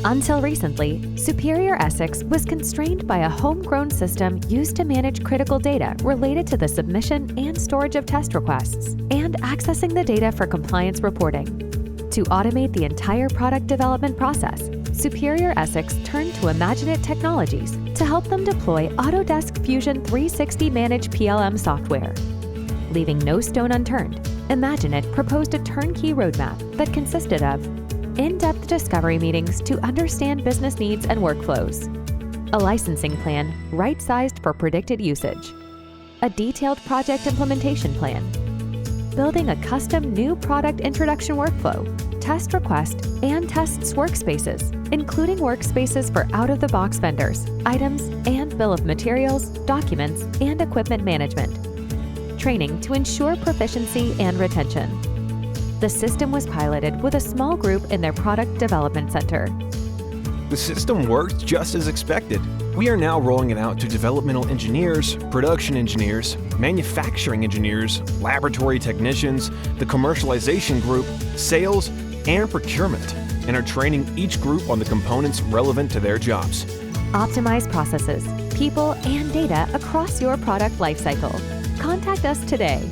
Until recently, Superior Essex was constrained by a homegrown system used to manage critical data related to the submission and storage of test requests and accessing the data for compliance reporting. To automate the entire product development process, Superior Essex turned to IMAGINiT Technologies to help them deploy Autodesk Fusion 360 Managed PLM software. Leaving no stone unturned, IMAGINiT proposed a turnkey roadmap that consisted of in-depth discovery meetings to understand business needs and workflows, a licensing plan right-sized for predicted usage, a detailed project implementation plan, building a custom new product introduction workflow, test request and tests workspaces, including workspaces for out-of-the-box vendors, items, and bill of materials, documents, and equipment management. Training to ensure proficiency and retention. The system was piloted with a small group in their product development center. The system worked just as expected. We are now rolling it out to developmental engineers, production engineers, manufacturing engineers, laboratory technicians, the commercialization group, sales, and procurement, and are training each group on the components relevant to their jobs. Optimize processes, people, and data across your product lifecycle. Contact us today.